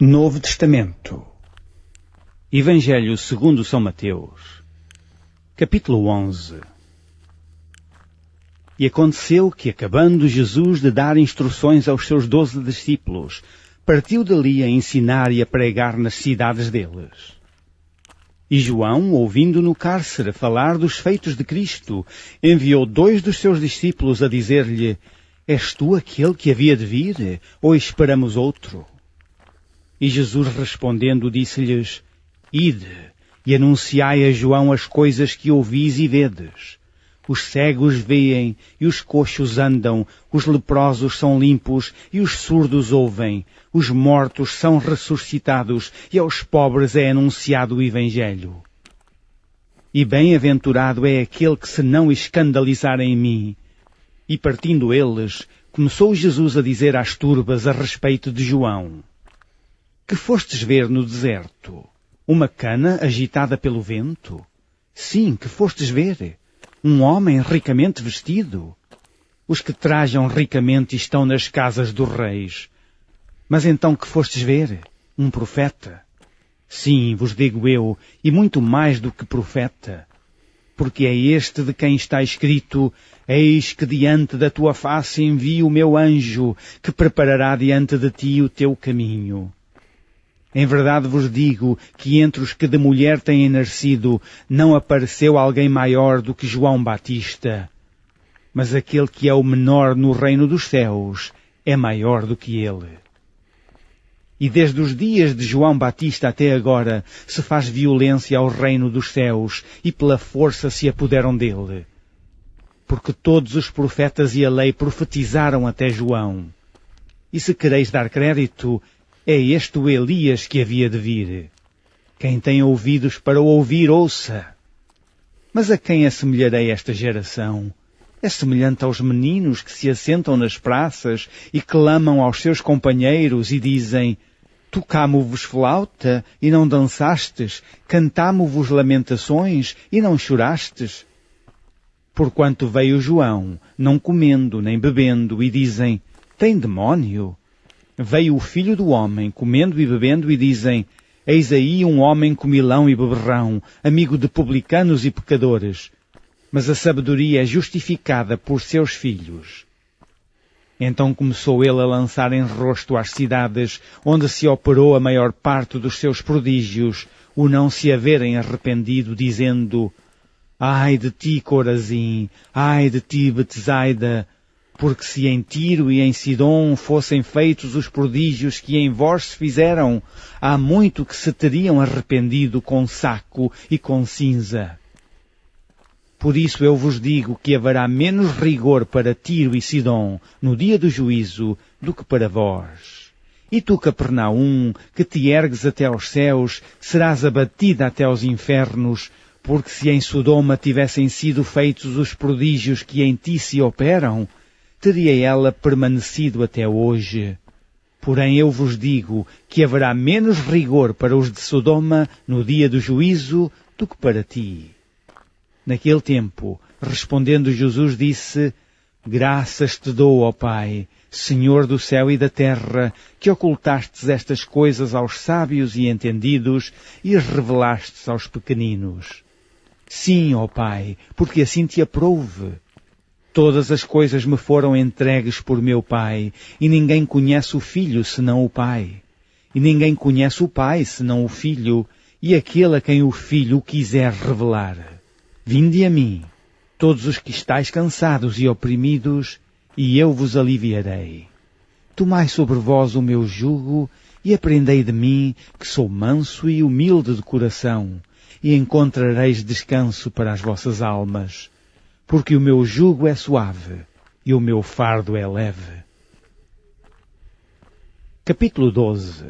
Novo Testamento. Evangelho segundo São Mateus, capítulo 11. E aconteceu que, acabando Jesus de dar instruções aos seus 12 discípulos, partiu dali a ensinar e a pregar nas cidades deles. E João, ouvindo no cárcere falar dos feitos de Cristo, enviou 2 dos seus discípulos a dizer-lhe: És tu aquele que havia de vir, ou esperamos outro? E Jesus respondendo disse-lhes: Ide, e anunciai a João as coisas que ouvis e vedes. Os cegos veem, e os coxos andam, os leprosos são limpos, e os surdos ouvem, os mortos são ressuscitados, e aos pobres é anunciado o Evangelho. E bem-aventurado é aquele que se não escandalizar em mim. E partindo eles, começou Jesus a dizer às turbas a respeito de João: Que fostes ver no deserto? Uma cana agitada pelo vento? Sim, que fostes ver? Um homem ricamente vestido? Os que trajam ricamente estão nas casas dos reis. Mas então que fostes ver? Um profeta? Sim, vos digo eu, e muito mais do que profeta. Porque é este de quem está escrito: Eis que diante da tua face envio o meu anjo, que preparará diante de ti o teu caminho. Em verdade vos digo que entre os que de mulher têm nascido não apareceu alguém maior do que João Batista. Mas aquele que é o menor no reino dos céus é maior do que ele. E desde os dias de João Batista até agora se faz violência ao reino dos céus e pela força se apoderam dele. Porque todos os profetas e a lei profetizaram até João. E se quereis dar crédito, é este o Elias que havia de vir. Quem tem ouvidos para ouvir, ouça. Mas a quem assemelharei esta geração? É semelhante aos meninos que se assentam nas praças e clamam aos seus companheiros e dizem: Tocamo-vos flauta e não dançastes, cantamo-vos lamentações e não chorastes. Porquanto veio João, não comendo nem bebendo, e dizem: Tem demónio. Veio o Filho do Homem, comendo e bebendo, e dizem: Eis aí um homem comilão e beberrão, amigo de publicanos e pecadores. Mas a sabedoria é justificada por seus filhos. Então começou ele a lançar em rosto às cidades, onde se operou a maior parte dos seus prodígios, o não se haverem arrependido, dizendo: Ai de ti, Corazim! Ai de ti, Betsaida! Porque se em Tiro e em Sidom fossem feitos os prodígios que em vós se fizeram, há muito que se teriam arrependido com saco e com cinza. Por isso eu vos digo que haverá menos rigor para Tiro e Sidom no dia do juízo do que para vós. E tu, Capernaum, que te ergues até aos céus, serás abatida até aos infernos, porque se em Sodoma tivessem sido feitos os prodígios que em ti se operam, teria ela permanecido até hoje. Porém eu vos digo que haverá menos rigor para os de Sodoma no dia do juízo do que para ti. Naquele tempo, respondendo Jesus, disse: Graças te dou, ó Pai, Senhor do céu e da terra, que ocultastes estas coisas aos sábios e entendidos e as revelastes aos pequeninos. Sim, ó Pai, porque assim te aprouve. Todas as coisas me foram entregues por meu Pai, e ninguém conhece o Filho senão o Pai. E ninguém conhece o Pai senão o Filho, e aquele a quem o Filho quiser revelar. Vinde a mim, todos os que estáis cansados e oprimidos, e eu vos aliviarei. Tomai sobre vós o meu jugo, e aprendei de mim, que sou manso e humilde de coração, e encontrareis descanso para as vossas almas. Porque o meu jugo é suave e o meu fardo é leve. Capítulo 12.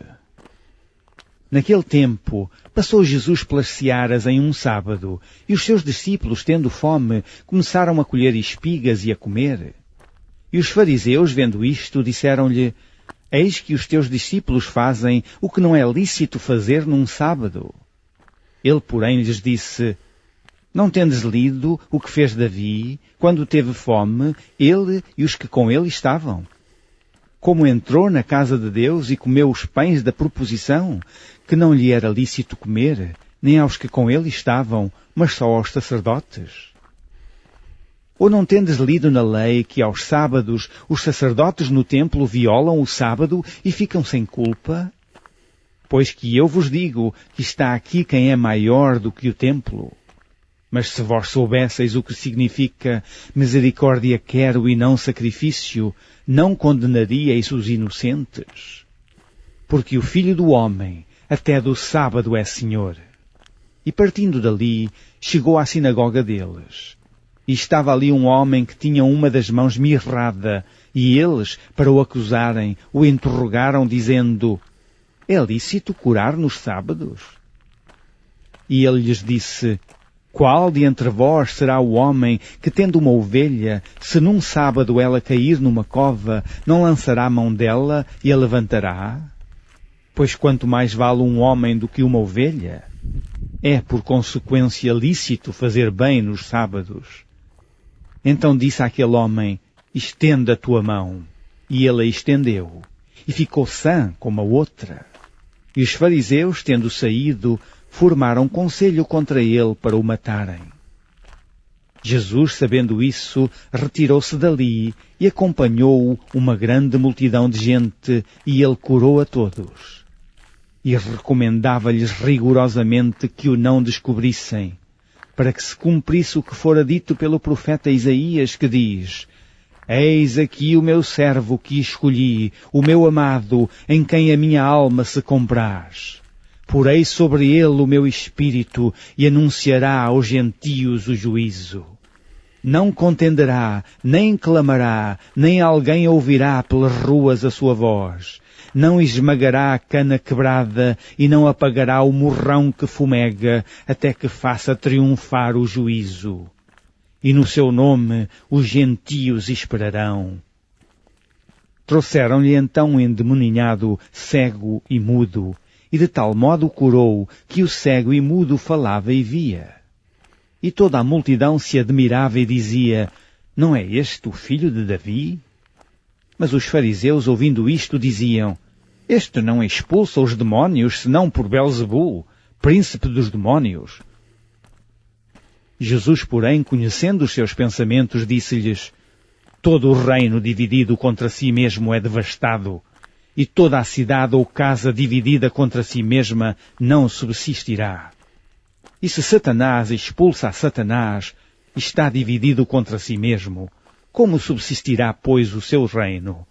Naquele tempo, passou Jesus pelas searas em um sábado, e os seus discípulos, tendo fome, começaram a colher espigas e a comer. E os fariseus, vendo isto, disseram-lhe: Eis que os teus discípulos fazem o que não é lícito fazer num sábado. Ele, porém, lhes disse: Não tendes lido o que fez Davi, quando teve fome, ele e os que com ele estavam? como entrou na casa de Deus e comeu os pães da proposição, que não lhe era lícito comer, nem aos que com ele estavam, mas só aos sacerdotes? Ou não tendes lido na lei que aos sábados os sacerdotes no templo violam o sábado e ficam sem culpa? Pois que eu vos digo que está aqui quem é maior do que o templo. Mas se vós soubesseis o que significa misericórdia quero e não sacrifício, não condenaríeis os inocentes. Porque o Filho do Homem até do sábado é Senhor. E partindo dali, chegou à sinagoga deles. E estava ali um homem que tinha uma das mãos mirrada, e eles, para o acusarem, o interrogaram, dizendo: é lícito curar nos sábados? E ele lhes disse: qual de entre vós será o homem que, tendo uma ovelha, se num sábado ela cair numa cova, não lançará a mão dela e a levantará? Pois quanto mais vale um homem do que uma ovelha? É, por consequência, lícito fazer bem nos sábados. Então disse àquele homem: estenda a tua mão. E ele a estendeu, e ficou sã como a outra. E os fariseus, tendo saído, formaram conselho contra ele para o matarem. Jesus, sabendo isso, retirou-se dali e acompanhou-o uma grande multidão de gente, e ele curou a todos. E recomendava-lhes rigorosamente que o não descobrissem, para que se cumprisse o que fora dito pelo profeta Isaías, que diz: eis aqui o meu servo que escolhi, o meu amado, em quem a minha alma se compraz. Porei sobre ele o meu espírito e anunciará aos gentios o juízo. Não contenderá, nem clamará, nem alguém ouvirá pelas ruas a sua voz. Não esmagará a cana quebrada e não apagará o morrão que fumega, até que faça triunfar o juízo. E no seu nome os gentios esperarão. Trouxeram-lhe então um endemoninhado, cego e mudo, e de tal modo o curou que o cego e mudo falava e via. E toda a multidão se admirava e dizia: não é este o filho de Davi? Mas os fariseus, ouvindo isto, diziam: este não expulsa os demónios, senão por Belzebu, príncipe dos demónios. Jesus, porém, conhecendo os seus pensamentos, disse-lhes: todo o reino dividido contra si mesmo é devastado, e toda a cidade ou casa dividida contra si mesma não subsistirá. E se Satanás expulsa a Satanás, está dividido contra si mesmo, como subsistirá, pois, o seu reino?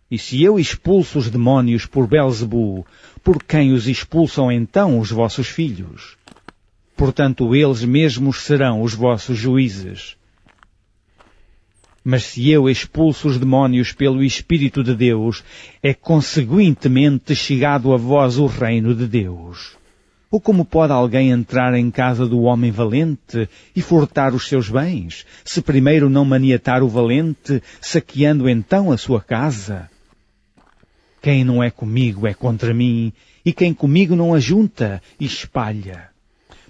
E se eu expulso os demónios por Belzebu, por quem os expulsam então os vossos filhos? Portanto, eles mesmos serão os vossos juízes. Mas se eu expulso os demónios pelo Espírito de Deus, é conseguintemente chegado a vós o reino de Deus. Ou como pode alguém entrar em casa do homem valente e furtar os seus bens, se primeiro não maniatar o valente, saqueando então a sua casa? Quem não é comigo é contra mim, e quem comigo não ajunta, espalha.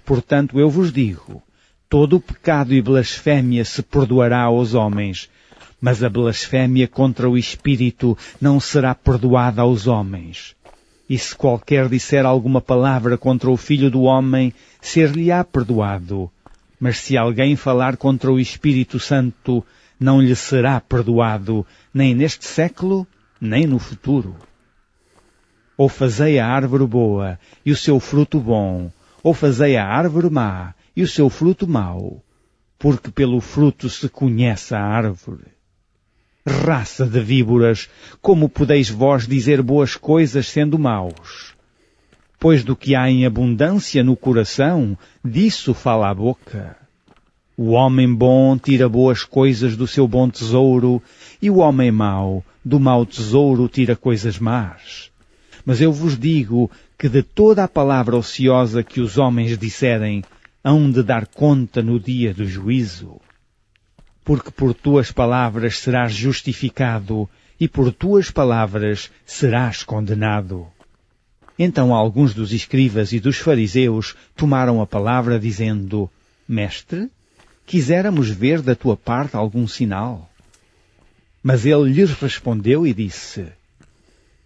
Portanto, eu vos digo, todo o pecado e blasfémia se perdoará aos homens, mas a blasfémia contra o Espírito não será perdoada aos homens. E se qualquer disser alguma palavra contra o Filho do Homem, ser-lhe-á perdoado. Mas se alguém falar contra o Espírito Santo, não lhe será perdoado, nem neste século, nem no futuro. Ou fazei a árvore boa, e o seu fruto bom, ou fazei a árvore má, e o seu fruto mau, porque pelo fruto se conhece a árvore. Raça de víboras, como podeis vós dizer boas coisas sendo maus? Pois do que há em abundância no coração, disso fala a boca. O homem bom tira boas coisas do seu bom tesouro, e o homem mau, do mau tesouro, tira coisas más. Mas eu vos digo que de toda a palavra ociosa que os homens disserem, hão de dar conta no dia do juízo. Porque por tuas palavras serás justificado, e por tuas palavras serás condenado. Então alguns dos escribas e dos fariseus tomaram a palavra, dizendo: Mestre, quiséramos ver da tua parte algum sinal. Mas ele lhes respondeu e disse: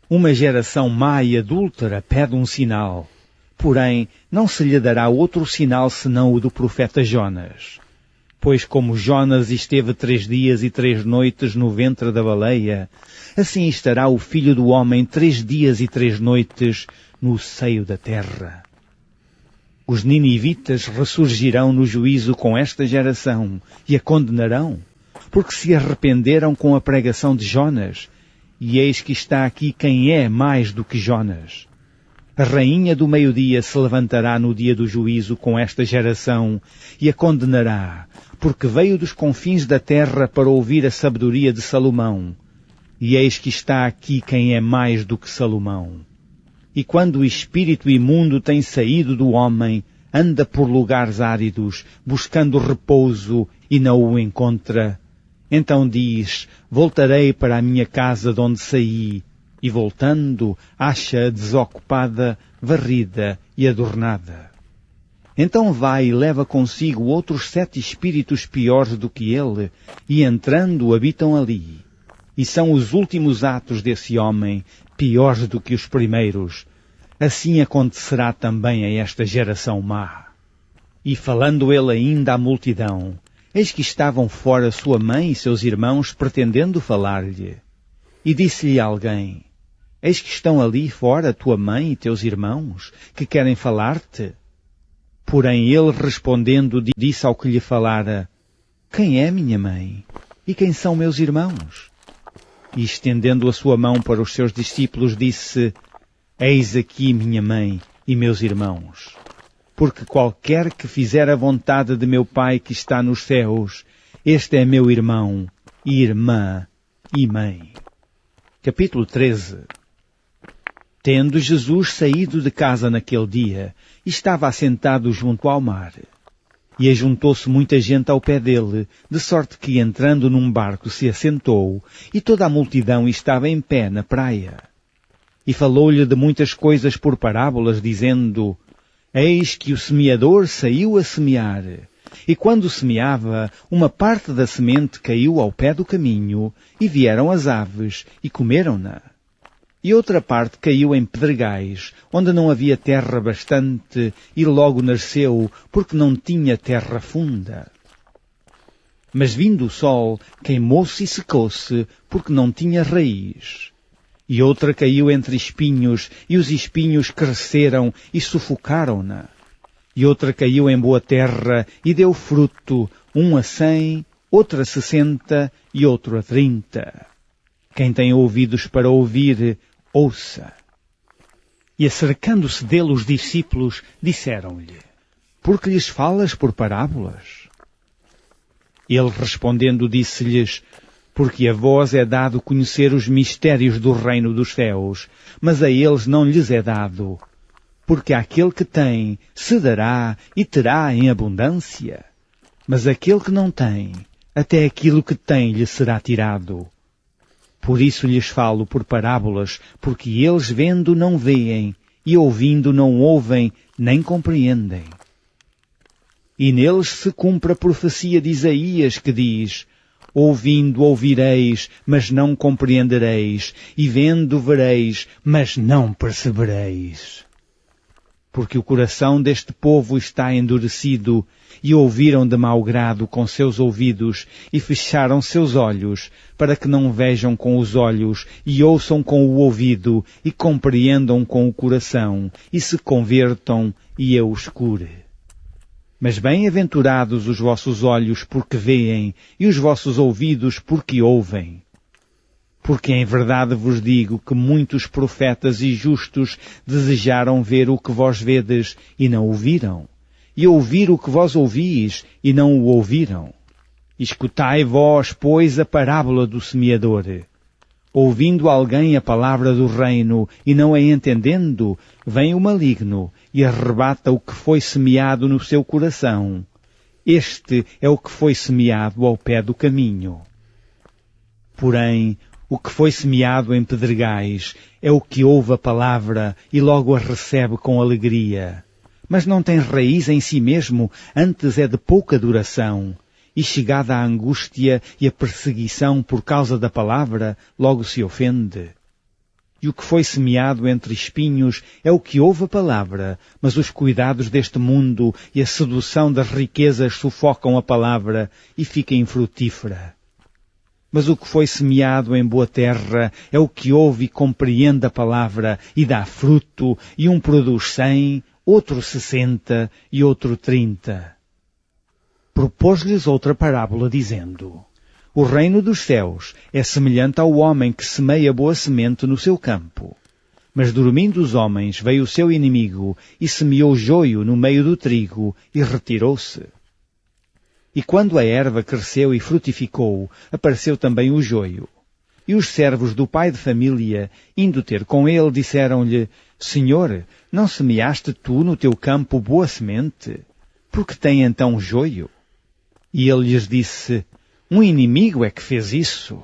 Uma geração má e adúltera pede um sinal, porém não se lhe dará outro sinal senão o do profeta Jonas. Pois como Jonas esteve 3 dias e 3 noites no ventre da baleia, assim estará o Filho do Homem 3 dias e 3 noites no seio da terra. Os ninivitas ressurgirão no juízo com esta geração e a condenarão, porque se arrependeram com a pregação de Jonas, e eis que está aqui quem é mais do que Jonas. A rainha do meio-dia se levantará no dia do juízo com esta geração e a condenará, porque veio dos confins da terra para ouvir a sabedoria de Salomão. E eis que está aqui quem é mais do que Salomão. E quando o espírito imundo tem saído do homem, anda por lugares áridos, buscando repouso, e não o encontra. Então diz: voltarei para a minha casa de onde saí, e voltando, acha-a desocupada, varrida e adornada. Então vai e leva consigo outros 7 espíritos piores do que ele, e entrando habitam ali. E são os últimos atos desse homem, piores do que os primeiros. Assim acontecerá também a esta geração má. E falando ele ainda à multidão, eis que estavam fora sua mãe e seus irmãos pretendendo falar-lhe. E disse-lhe alguém: Eis que estão ali fora tua mãe e teus irmãos, que querem falar-te. Porém ele respondendo disse ao que lhe falara: Quem é minha mãe? E quem são meus irmãos? E estendendo a sua mão para os seus discípulos disse: Eis aqui minha mãe e meus irmãos. Porque qualquer que fizer a vontade de meu Pai que está nos céus, este é meu irmão, e irmã, e mãe. Capítulo 13. Tendo Jesus saído de casa naquele dia, estava assentado junto ao mar. E ajuntou-se muita gente ao pé dele, de sorte que entrando num barco se assentou, e toda a multidão estava em pé na praia. E falou-lhe de muitas coisas por parábolas, dizendo: Eis que o semeador saiu a semear. E quando semeava, uma parte da semente caiu ao pé do caminho, e vieram as aves, e comeram-na. E outra parte caiu em pedregais, onde não havia terra bastante, e logo nasceu, porque não tinha terra funda. Mas vindo o sol, queimou-se e secou-se, porque não tinha raiz. E outra caiu entre espinhos, e os espinhos cresceram e sufocaram-na. E outra caiu em boa terra, e deu fruto, um a 100, outro a 60, e outro a 30. Quem tem ouvidos para ouvir, ouça. E acercando-se dele os discípulos, disseram-lhe: Por que lhes falas por parábolas? Ele respondendo disse-lhes: Porque a vós é dado conhecer os mistérios do reino dos céus, mas a eles não lhes é dado. Porque àquele que tem, se dará e terá em abundância. Mas aquele que não tem, até aquilo que tem lhe será tirado. Por isso lhes falo por parábolas, porque eles vendo não veem, e ouvindo não ouvem, nem compreendem. E neles se cumpre a profecia de Isaías, que diz: Ouvindo ouvireis, mas não compreendereis, e vendo vereis, mas não percebereis. Porque o coração deste povo está endurecido, e ouviram de mau grado com seus ouvidos, e fecharam seus olhos, para que não vejam com os olhos, e ouçam com o ouvido, e compreendam com o coração, e se convertam, e eu os cure. Mas bem-aventurados os vossos olhos porque veem, e os vossos ouvidos porque ouvem. Porque em verdade vos digo que muitos profetas e justos desejaram ver o que vós vedes e não o viram, e ouvir o que vós ouvis e não o ouviram. Escutai vós, pois, a parábola do semeador. Ouvindo alguém a palavra do reino e não a entendendo, vem o maligno e arrebata o que foi semeado no seu coração. Este é o que foi semeado ao pé do caminho. Porém, o que foi semeado em pedregais é o que ouve a palavra e logo a recebe com alegria. Mas não tem raiz em si mesmo, antes é de pouca duração. e chegada a angústia e a perseguição por causa da palavra, logo se ofende. E o que foi semeado entre espinhos é o que ouve a palavra, mas os cuidados deste mundo e a sedução das riquezas sufocam a palavra e fica infrutífera. Mas o que foi semeado em boa terra é o que ouve e compreende a palavra e dá fruto, e um produz 100, outro 60 e outro 30. Propôs-lhes outra parábola, dizendo: O reino dos céus é semelhante ao homem que semeia boa semente no seu campo. Mas dormindo os homens, veio o seu inimigo e semeou joio no meio do trigo e retirou-se. E quando a erva cresceu e frutificou, apareceu também o joio. E os servos do pai de família, indo ter com ele, disseram-lhe: Senhor, não semeaste tu no teu campo boa semente? Por que tem então joio? E ele lhes disse: Um inimigo é que fez isso.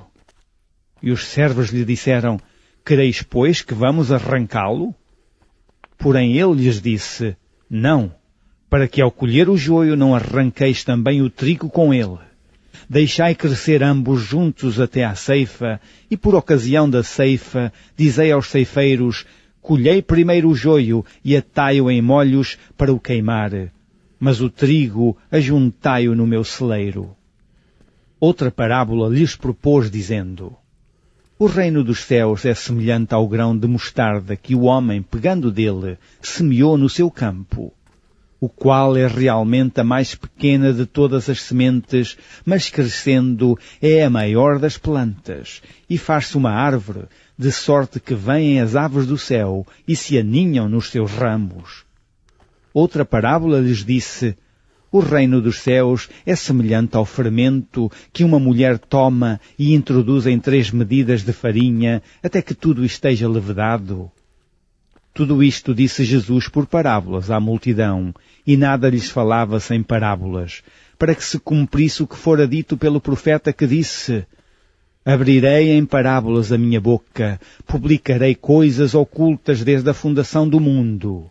E os servos lhe disseram: Quereis, pois, que vamos arrancá-lo? Porém ele lhes disse: Não, para que ao colher o joio não arranqueis também o trigo com ele. Deixai crescer ambos juntos até à ceifa, e por ocasião da ceifa, dizei aos ceifeiros: Colhei primeiro o joio e atai-o em molhos para o queimar, mas o trigo ajuntai-o no meu celeiro. Outra parábola lhes propôs, dizendo: O reino dos céus é semelhante ao grão de mostarda que o homem, pegando dele, semeou no seu campo, o qual é realmente a mais pequena de todas as sementes, mas crescendo é a maior das plantas, e faz-se uma árvore, de sorte que vêm as aves do céu e se aninham nos seus ramos. Outra parábola lhes disse: O reino dos céus é semelhante ao fermento que uma mulher toma e introduz em 3 medidas de farinha, até que tudo esteja levedado. Tudo isto disse Jesus por parábolas à multidão, e nada lhes falava sem parábolas, para que se cumprisse o que fora dito pelo profeta que disse: Abrirei em parábolas a minha boca, publicarei coisas ocultas desde a fundação do mundo.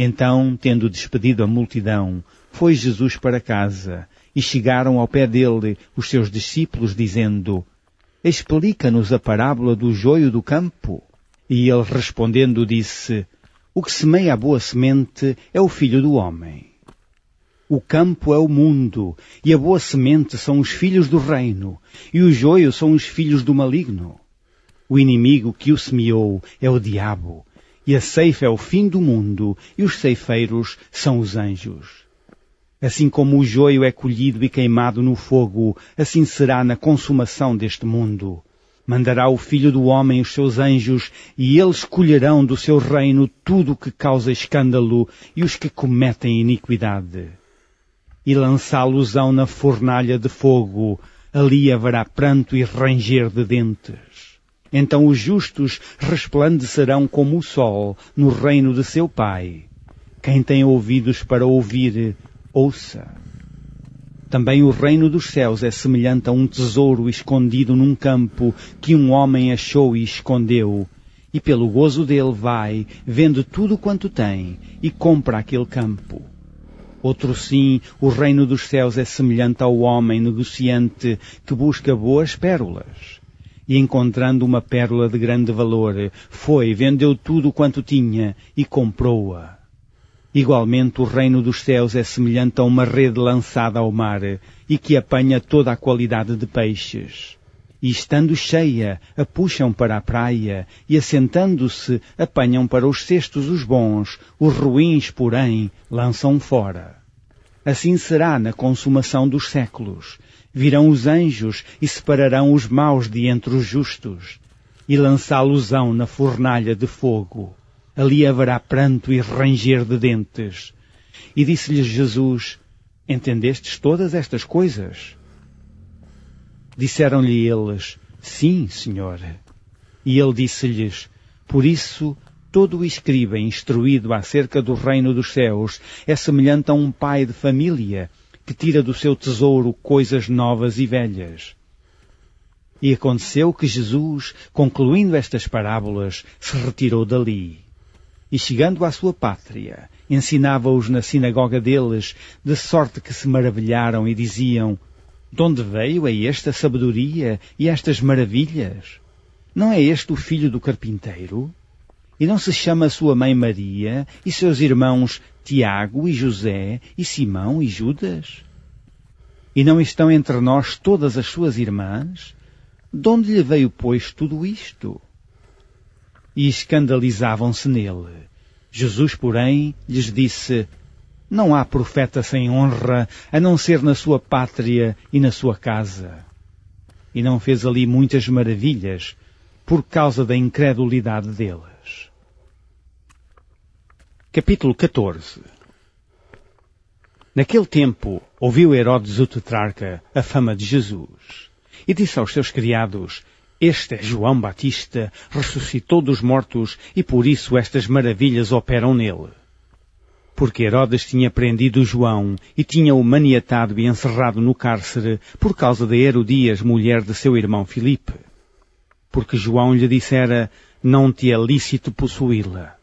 Então, tendo despedido a multidão, foi Jesus para casa, e chegaram ao pé dele os seus discípulos, dizendo: Explica-nos a parábola do joio do campo. E ele respondendo disse: O que semeia a boa semente é o Filho do Homem. O campo é o mundo, e a boa semente são os filhos do reino, e o joio são os filhos do maligno. O inimigo que o semeou é o diabo, e a ceifa é o fim do mundo, e os ceifeiros são os anjos. Assim como o joio é colhido e queimado no fogo, assim será na consumação deste mundo. Mandará o Filho do Homem os seus anjos, e eles colherão do seu reino tudo o que causa escândalo e os que cometem iniquidade. E lançá-los-ão na fornalha de fogo, ali haverá pranto e ranger de dentes. Então os justos resplandecerão como o sol no reino de seu Pai. Quem tem ouvidos para ouvir, ouça. Também o reino dos céus é semelhante a um tesouro escondido num campo que um homem achou e escondeu, e pelo gozo dele vai, vende tudo quanto tem, e compra aquele campo. Outro sim, o reino dos céus é semelhante ao homem negociante que busca boas pérolas. E encontrando uma pérola de grande valor, foi, vendeu tudo quanto tinha e comprou-a. Igualmente o reino dos céus é semelhante a uma rede lançada ao mar e que apanha toda a qualidade de peixes. E estando cheia, a puxam para a praia e assentando-se, apanham para os cestos os bons, os ruins, porém, lançam fora. Assim será na consumação dos séculos. Virão os anjos e separarão os maus de entre os justos e lançá-los-ão na fornalha de fogo. Ali haverá pranto e ranger de dentes. E disse-lhes Jesus: Entendestes todas estas coisas? Disseram-lhe eles: Sim, Senhor. E ele disse-lhes: Por isso, todo o escriba instruído acerca do reino dos céus é semelhante a um pai de família que tira do seu tesouro coisas novas e velhas. E aconteceu que Jesus, concluindo estas parábolas, se retirou dali. e chegando à sua pátria, ensinava-os na sinagoga deles, de sorte que se maravilharam e diziam: de onde veio a esta sabedoria e estas maravilhas? Não é este o filho do carpinteiro? E não se chama sua mãe Maria, e seus irmãos Tiago e José, e Simão e Judas? E não estão entre nós todas as suas irmãs? De onde lhe veio, pois, tudo isto? E escandalizavam-se nele. Jesus, porém, lhes disse: não há profeta sem honra, a não ser na sua pátria e na sua casa. E não fez ali muitas maravilhas, por causa da incredulidade deles. Capítulo 14. Naquele tempo, ouviu Herodes o tetrarca a fama de Jesus, e disse aos seus criados: este é João Batista, ressuscitou dos mortos, e por isso estas maravilhas operam nele. Porque Herodes tinha prendido João, e tinha-o maniatado e encerrado no cárcere, por causa de Herodias, mulher de seu irmão Filipe. Porque João lhe dissera: não te é lícito possuí-la.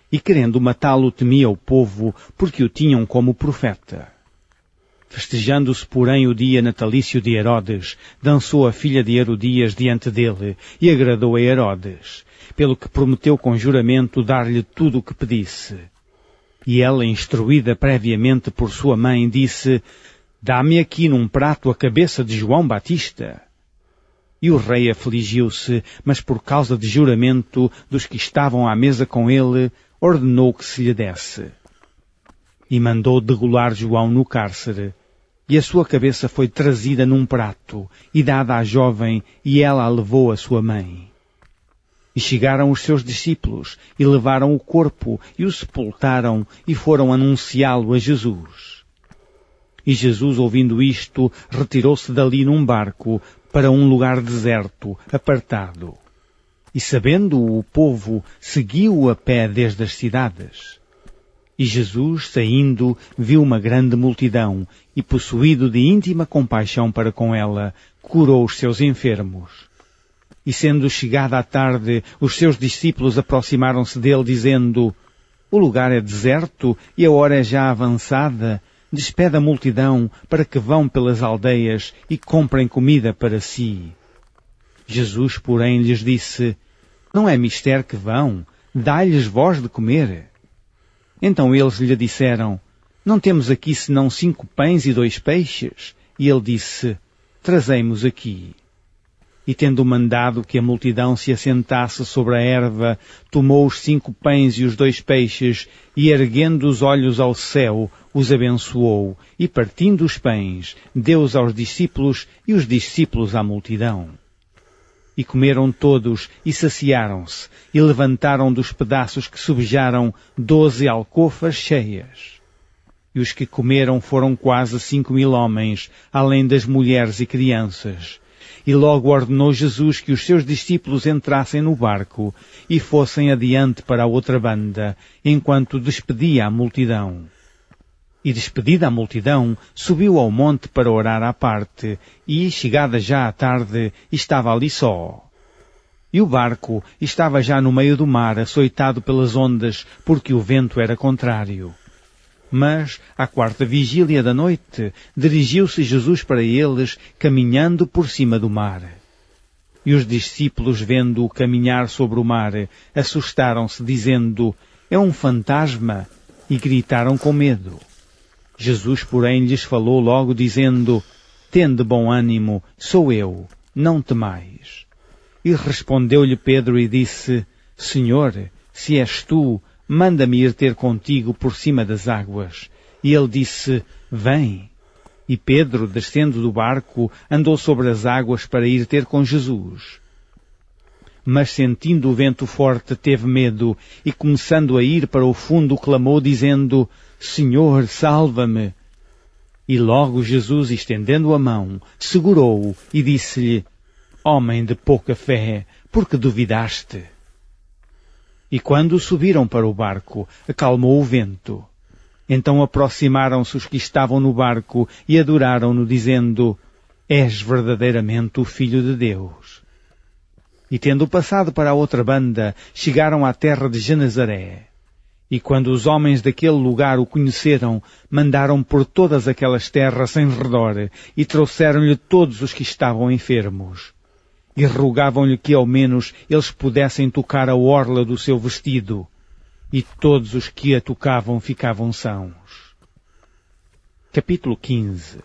E querendo matá-lo temia o povo, porque o tinham como profeta. Festejando-se, porém, o dia natalício de Herodes, dançou a filha de Herodias diante dele, e agradou a Herodes, pelo que prometeu com juramento dar-lhe tudo o que pedisse. E ela, instruída previamente por sua mãe, disse: dá-me aqui num prato a cabeça de João Batista. E o rei afligiu-se, mas por causa de juramento dos que estavam à mesa com ele, ordenou que se lhe desse. E mandou degolar João no cárcere, e a sua cabeça foi trazida num prato, e dada à jovem, e ela a levou à sua mãe. E chegaram os seus discípulos, e levaram o corpo, e o sepultaram, e foram anunciá-lo a Jesus. E Jesus, ouvindo isto, retirou-se dali num barco, para um lugar deserto, apartado. E sabendo-o o povo, seguiu-o a pé desde as cidades. E Jesus, saindo, viu uma grande multidão, e possuído de íntima compaixão para com ela, curou os seus enfermos. E sendo chegada a tarde, os seus discípulos aproximaram-se dele, dizendo: o lugar é deserto, e a hora é já avançada. Despede a multidão, para que vão pelas aldeias e comprem comida para si. Jesus, porém, lhes disse: não é mister que vão, dai-lhes vós de comer. Então eles lhe disseram: não temos aqui senão 5 pães e 2 peixes. E ele disse: trazei-mos aqui. E tendo mandado que a multidão se assentasse sobre a erva, tomou os 5 pães e os 2 peixes, e erguendo os olhos ao céu, os abençoou, e partindo os pães, deu-os aos discípulos, e os discípulos à multidão. E comeram todos, e saciaram-se, e levantaram dos pedaços que sobejaram 12 alcofas cheias. E os que comeram foram quase 5.000 homens, além das mulheres e crianças. E logo ordenou Jesus que os seus discípulos entrassem no barco e fossem adiante para a outra banda, enquanto despedia a multidão. E despedida a multidão, subiu ao monte para orar à parte, e, chegada já a tarde, estava ali só. E o barco estava já no meio do mar, açoitado pelas ondas, porque o vento era contrário. Mas, à 4ª vigília da noite, dirigiu-se Jesus para eles, caminhando por cima do mar. E os discípulos, vendo-o caminhar sobre o mar, assustaram-se, dizendo: é um fantasma, e gritaram com medo. Jesus, porém, lhes falou logo, dizendo: tende bom ânimo, sou eu, não temais. E respondeu-lhe Pedro e disse: Senhor, se és tu, manda-me ir ter contigo por cima das águas. E ele disse: vem. E Pedro, descendo do barco, andou sobre as águas para ir ter com Jesus. Mas sentindo o vento forte, teve medo, e começando a ir para o fundo, clamou, dizendo: Senhor, salva-me. E logo Jesus, estendendo a mão, segurou-o e disse-lhe: Homem de pouca fé, por que duvidaste? E quando subiram para o barco, acalmou o vento. Então aproximaram-se os que estavam no barco e adoraram-no, dizendo: És verdadeiramente o Filho de Deus. E tendo passado para a outra banda, chegaram à terra de Genezaré. E quando os homens daquele lugar o conheceram, mandaram por todas aquelas terras em redor, e trouxeram-lhe todos os que estavam enfermos. E rogavam-lhe que ao menos eles pudessem tocar a orla do seu vestido, e todos os que a tocavam ficavam sãos. Capítulo 15.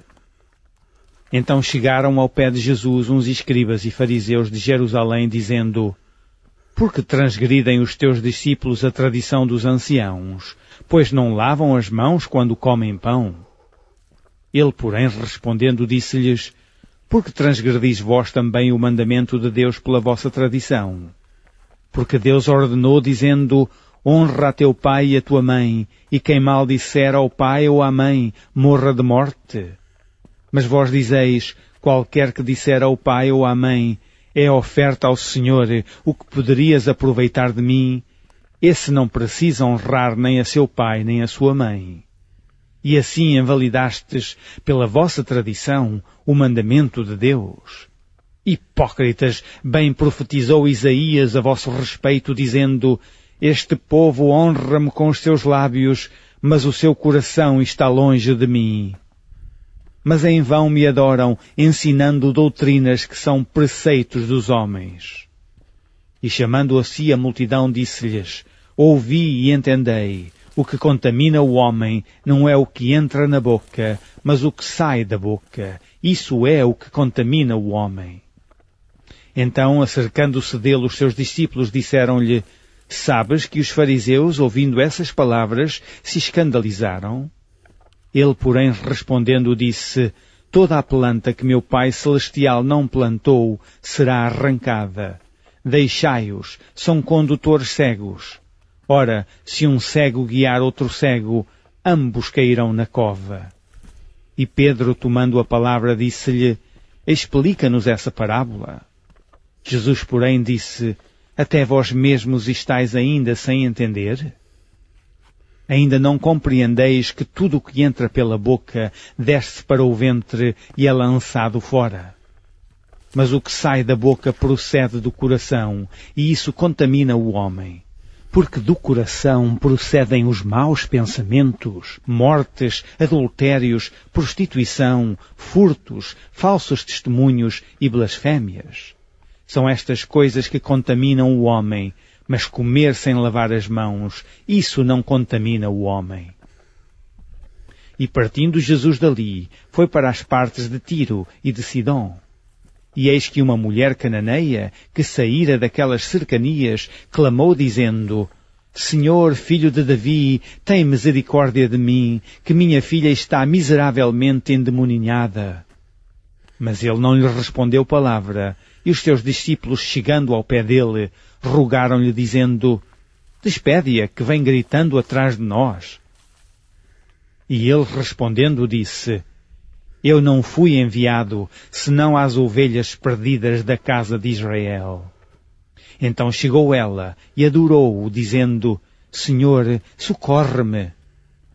Então chegaram ao pé de Jesus uns escribas e fariseus de Jerusalém, dizendo: Por que transgridem os teus discípulos a tradição dos anciãos, pois não lavam as mãos quando comem pão? Ele, porém, respondendo, disse-lhes: Por que transgredis vós também o mandamento de Deus pela vossa tradição? Porque Deus ordenou, dizendo: Honra a teu pai e a tua mãe, e quem maldisser ao pai ou à mãe, morra de morte. Mas vós dizeis: Qualquer que disser ao pai ou à mãe, é oferta ao Senhor, o que poderias aproveitar de mim, esse não precisa honrar nem a seu pai nem a sua mãe. E assim invalidastes, pela vossa tradição, o mandamento de Deus. Hipócritas, bem profetizou Isaías a vosso respeito, dizendo: Este povo honra-me com os seus lábios, mas o seu coração está longe de mim. Mas em vão me adoram, ensinando doutrinas que são preceitos dos homens. E chamando a si a multidão, disse-lhes: Ouvi e entendei, o que contamina o homem não é o que entra na boca, mas o que sai da boca. Isso é o que contamina o homem. Então, acercando-se dele, os seus discípulos disseram-lhe: Sabes que os fariseus, ouvindo essas palavras, se escandalizaram? Ele, porém, respondendo, disse: Toda a planta que meu Pai Celestial não plantou será arrancada. Deixai-os, são condutores cegos. Ora, se um cego guiar outro cego, ambos cairão na cova. E Pedro, tomando a palavra, disse-lhe: Explica-nos essa parábola. Jesus, porém, disse: Até vós mesmos estáis ainda sem entender? Ainda não compreendeis que tudo o que entra pela boca desce para o ventre e é lançado fora? Mas o que sai da boca procede do coração, e isso contamina o homem. Porque do coração procedem os maus pensamentos, mortes, adultérios, prostituição, furtos, falsos testemunhos e blasfémias. São estas coisas que contaminam o homem, mas comer sem lavar as mãos, isso não contamina o homem. E partindo Jesus dali, foi para as partes de Tiro e de Sidom. E eis que uma mulher cananeia, que saíra daquelas cercanias, clamou dizendo: Senhor, filho de Davi, tem misericórdia de mim, que minha filha está miseravelmente endemoninhada. Mas ele não lhe respondeu palavra, e os seus discípulos, chegando ao pé dele, rogaram-lhe, dizendo: Despede-a, que vem gritando atrás de nós. E ele, respondendo, disse: Eu não fui enviado, senão às ovelhas perdidas da casa de Israel. Então chegou ela e adorou-o, dizendo: Senhor, socorre-me.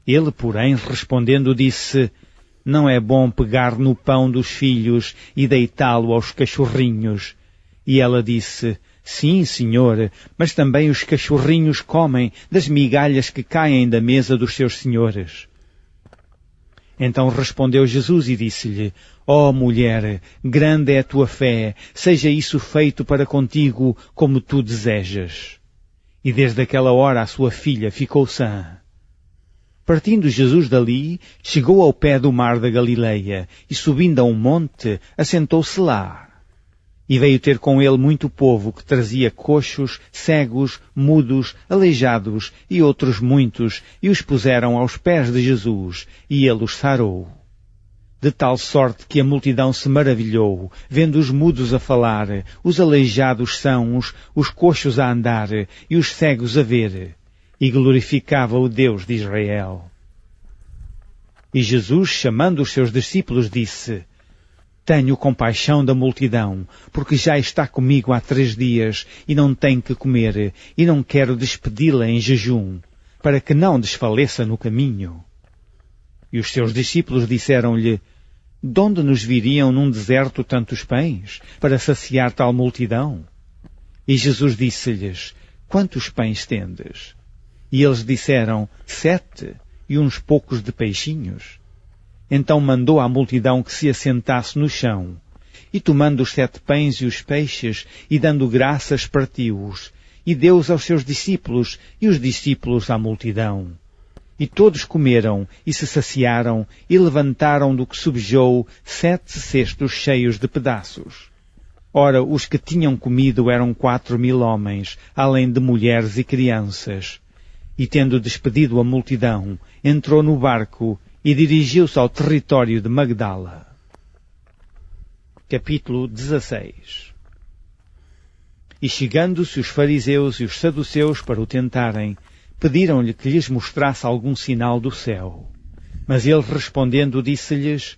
Ele, porém, respondendo, disse: Não é bom pegar no pão dos filhos e deitá-lo aos cachorrinhos. E ela disse: Sim, Senhor, mas também os cachorrinhos comem das migalhas que caem da mesa dos seus senhores. Então respondeu Jesus e disse-lhe: Ó mulher, grande é a tua fé, seja isso feito para contigo como tu desejas. E desde aquela hora a sua filha ficou sã. Partindo Jesus dali, chegou ao pé do mar da Galileia, e subindo a um monte, assentou-se lá. E veio ter com ele muito povo que trazia coxos, cegos, mudos, aleijados e outros muitos, e os puseram aos pés de Jesus, e ele os sarou. De tal sorte que a multidão se maravilhou, vendo os mudos a falar, os aleijados sãos, os coxos a andar, e os cegos a ver, e glorificava o Deus de Israel. E Jesus, chamando os seus discípulos, disse: Tenho compaixão da multidão, porque já está comigo há 3 dias, e não tem que comer, e não quero despedi-la em jejum, para que não desfaleça no caminho. E os seus discípulos disseram-lhe: De onde nos viriam num deserto tantos pães, para saciar tal multidão? E Jesus disse-lhes: quantos pães tendes? E eles disseram: 7, e uns poucos de peixinhos. Então mandou à multidão que se assentasse no chão. E tomando os 7 pães e os peixes, e dando graças, partiu-os, e deu-os aos seus discípulos, e os discípulos à multidão. E todos comeram, e se saciaram, e levantaram do que sobejou 7 cestos cheios de pedaços. Ora, os que tinham comido eram 4.000 homens, além de mulheres e crianças. E tendo despedido a multidão, entrou no barco e dirigiu-se ao território de Magdala. Capítulo 16. E chegando-se os fariseus e os saduceus para o tentarem, pediram-lhe que lhes mostrasse algum sinal do céu. Mas ele respondendo disse-lhes: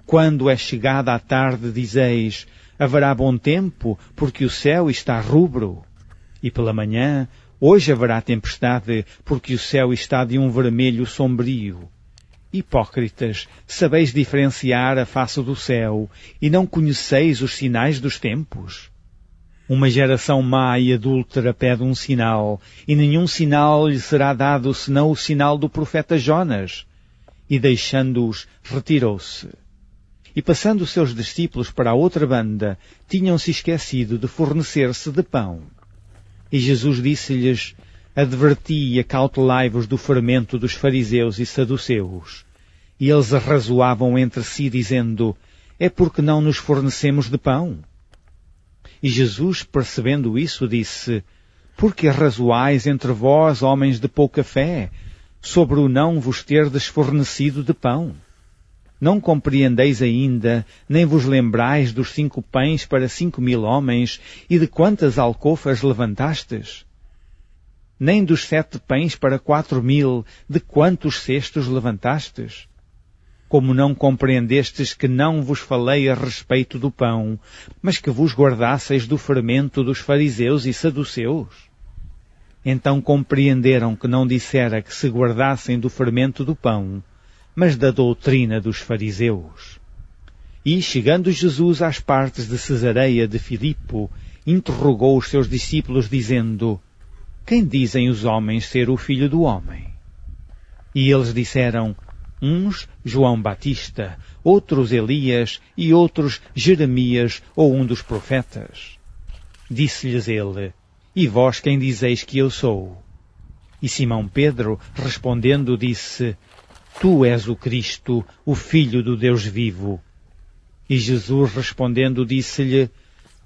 quando é chegada a tarde, dizeis: haverá bom tempo, porque o céu está rubro. E pela manhã: hoje haverá tempestade, porque o céu está de um vermelho sombrio. Hipócritas, sabeis diferenciar a face do céu, e não conheceis os sinais dos tempos? Uma geração má e adúltera pede um sinal, e nenhum sinal lhe será dado senão o sinal do profeta Jonas. E deixando-os, retirou-se. E passando os seus discípulos para a outra banda, tinham-se esquecido de fornecer-se de pão. E Jesus disse-lhes: adverti e acautelai-vos do fermento dos fariseus e saduceus. E eles arrazoavam entre si, dizendo: é porque não nos fornecemos de pão? E Jesus, percebendo isso, disse: por que arrazoais entre vós, homens de pouca fé, sobre o não vos terdes fornecido de pão? Não compreendeis ainda, nem vos lembrais dos 5 pães para 5.000 homens, e de quantas alcofas levantastes? Nem dos 7 pães para 4.000, de quantos cestos levantastes? Como não compreendestes que não vos falei a respeito do pão, mas que vos guardasseis do fermento dos fariseus e saduceus? Então compreenderam que não dissera que se guardassem do fermento do pão, mas da doutrina dos fariseus. E, chegando Jesus às partes de Cesareia de Filipo, interrogou os seus discípulos, dizendo: quem dizem os homens ser o Filho do Homem? E eles disseram: uns João Batista, outros Elias, e outros Jeremias ou um dos profetas. Disse-lhes ele: e vós quem dizeis que eu sou? E Simão Pedro, respondendo, disse: tu és o Cristo, o Filho do Deus vivo. E Jesus respondendo disse-lhe: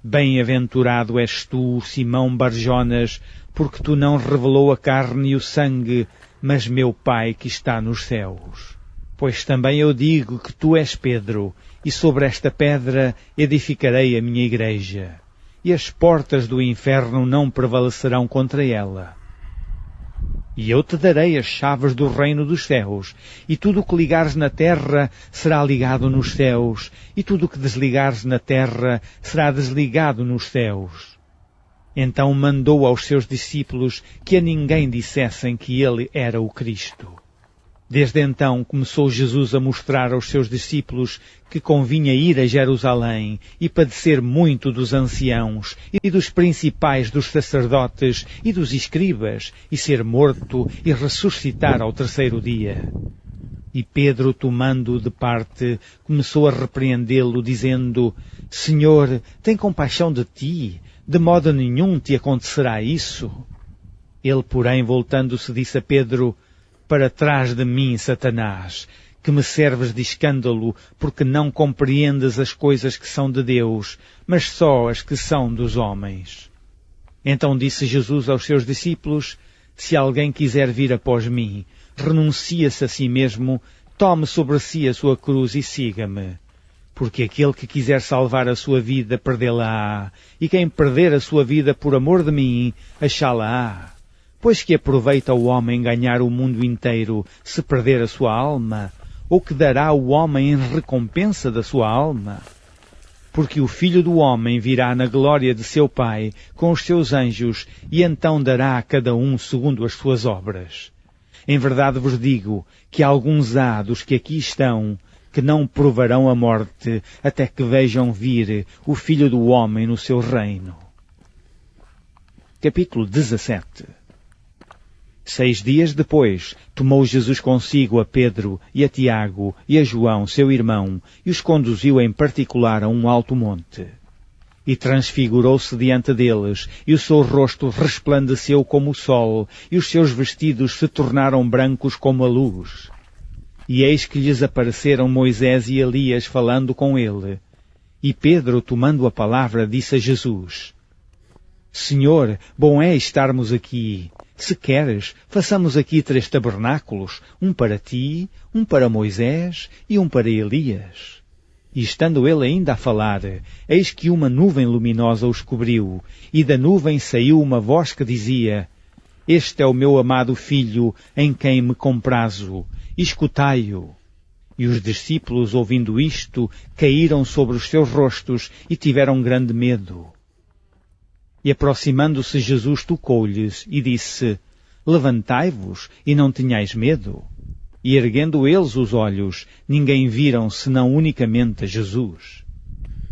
bem-aventurado és tu, Simão Barjonas, porque tu não revelou a carne e o sangue, mas meu Pai que está nos céus. Pois também eu digo que tu és Pedro, e sobre esta pedra edificarei a minha igreja, e as portas do inferno não prevalecerão contra ela. E eu te darei as chaves do reino dos céus, e tudo o que ligares na terra será ligado nos céus, e tudo o que desligares na terra será desligado nos céus. Então mandou aos seus discípulos que a ninguém dissessem que ele era o Cristo. Desde então começou Jesus a mostrar aos seus discípulos que convinha ir a Jerusalém e padecer muito dos anciãos e dos principais dos sacerdotes e dos escribas e ser morto e ressuscitar ao 3º dia. E Pedro, tomando-o de parte, começou a repreendê-lo, dizendo: Senhor, tem compaixão de ti, de modo nenhum te acontecerá isso. Ele, porém, voltando-se, disse a Pedro: para trás de mim, Satanás, que me serves de escândalo, porque não compreendes as coisas que são de Deus, mas só as que são dos homens. Então disse Jesus aos seus discípulos: se alguém quiser vir após mim, renuncie-se a si mesmo, tome sobre si a sua cruz e siga-me. Porque aquele que quiser salvar a sua vida, perdê-la-á, e quem perder a sua vida por amor de mim, achá-la-á. Pois que aproveita o homem ganhar o mundo inteiro, se perder a sua alma? Ou que dará o homem em recompensa da sua alma? Porque o Filho do Homem virá na glória de seu Pai, com os seus anjos, e então dará a cada um segundo as suas obras. Em verdade vos digo, que alguns há dos que aqui estão, que não provarão a morte, até que vejam vir o Filho do Homem no seu reino. Capítulo 17. 6 dias depois, tomou Jesus consigo a Pedro e a Tiago e a João, seu irmão, e os conduziu em particular a um alto monte. E transfigurou-se diante deles, e o seu rosto resplandeceu como o sol, e os seus vestidos se tornaram brancos como a luz. E eis que lhes apareceram Moisés e Elias falando com ele. E Pedro, tomando a palavra, disse a Jesus: Senhor, bom é estarmos aqui. Se queres, façamos aqui 3 tabernáculos, um para ti, um para Moisés e um para Elias. E estando ele ainda a falar, eis que uma nuvem luminosa os cobriu, e da nuvem saiu uma voz que dizia: Este é o meu amado Filho, em quem me comprazo, escutai-o. E os discípulos, ouvindo isto, caíram sobre os seus rostos e tiveram grande medo. E aproximando-se Jesus tocou-lhes e disse: Levantai-vos e não tenhais medo. E erguendo eles os olhos, ninguém viram senão unicamente a Jesus.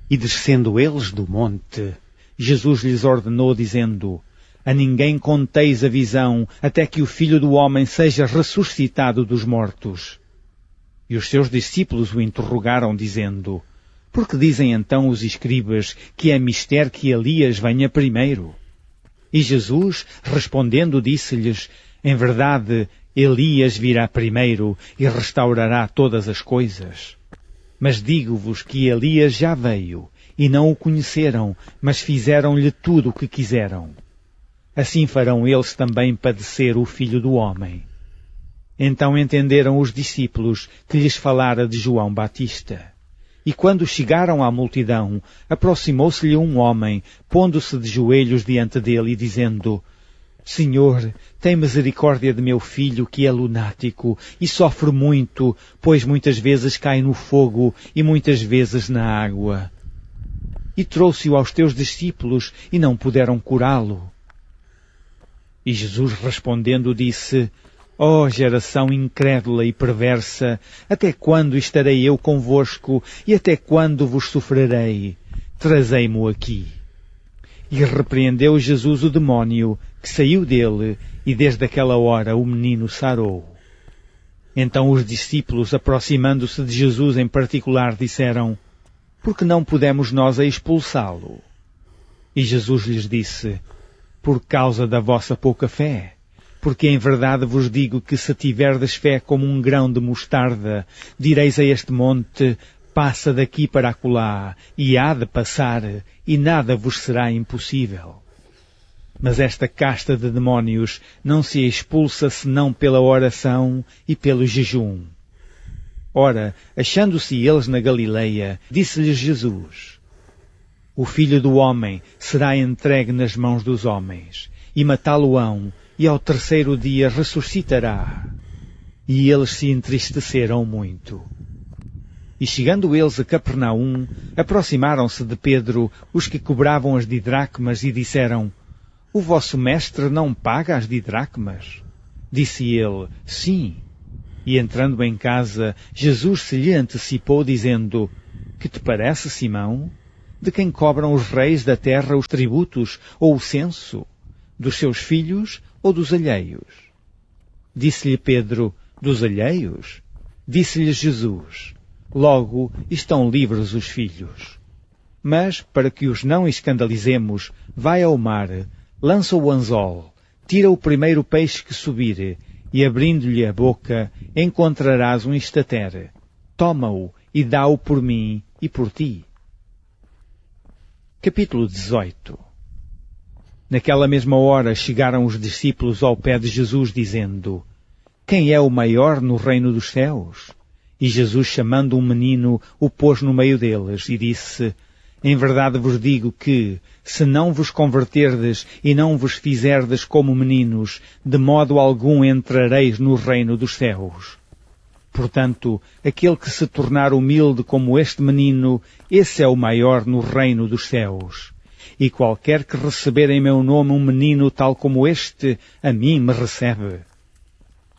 E descendo eles do monte, Jesus lhes ordenou dizendo: A ninguém conteis a visão, até que o Filho do Homem seja ressuscitado dos mortos. E os seus discípulos o interrogaram, dizendo: Por que dizem então os escribas que é mister que Elias venha primeiro? E Jesus, respondendo, disse-lhes: Em verdade, Elias virá primeiro e restaurará todas as coisas. Mas digo-vos que Elias já veio, e não o conheceram, mas fizeram-lhe tudo o que quiseram. Assim farão eles também padecer o Filho do Homem. Então entenderam os discípulos que lhes falara de João Batista. E quando chegaram à multidão, aproximou-se-lhe um homem, pondo-se de joelhos diante dele e dizendo: Senhor, tem misericórdia de meu filho, que é lunático, e sofre muito, pois muitas vezes cai no fogo e muitas vezes na água. E trouxe-o aos teus discípulos, e não puderam curá-lo. E Jesus respondendo disse: Ó geração incrédula e perversa, até quando estarei eu convosco, e até quando vos sofrerei? Trazei-mo aqui. E repreendeu Jesus o demónio, que saiu dele, e desde aquela hora o menino sarou. Então os discípulos, aproximando-se de Jesus em particular, disseram: Por que não pudemos nós a expulsá-lo? E Jesus lhes disse: Por causa da vossa pouca fé. Porque em verdade vos digo que se tiverdes fé como um grão de mostarda, direis a este monte: passa daqui para acolá, e há de passar, e nada vos será impossível. Mas esta casta de demónios não se expulsa senão pela oração e pelo jejum. Ora, achando-se eles na Galileia, disse-lhes Jesus: O Filho do Homem será entregue nas mãos dos homens, e matá-lo-ão, e ao 3º dia ressuscitará. E eles se entristeceram muito. E chegando eles a Capernaum, aproximaram-se de Pedro os que cobravam as didracmas e disseram: O vosso mestre não paga as didracmas? Disse ele: Sim. E entrando em casa, Jesus se lhe antecipou, dizendo: Que te parece, Simão? De quem cobram os reis da terra os tributos ou o censo? Dos seus filhos ou dos alheios? Disse-lhe Pedro: Dos alheios? Disse-lhe Jesus: Logo estão livres os filhos. Mas, para que os não escandalizemos, vai ao mar, lança o anzol, tira o primeiro peixe que subir, e abrindo-lhe a boca, encontrarás um estater. Toma-o e dá-o por mim e por ti. Capítulo 18. Naquela mesma hora chegaram os discípulos ao pé de Jesus, dizendo: Quem é o maior no reino dos céus? E Jesus, chamando um menino, o pôs no meio deles, e disse: Em verdade vos digo que, se não vos converterdes e não vos fizerdes como meninos, de modo algum entrareis no reino dos céus. Portanto, aquele que se tornar humilde como este menino, esse é o maior no reino dos céus. E qualquer que receber em meu nome um menino tal como este, a mim me recebe.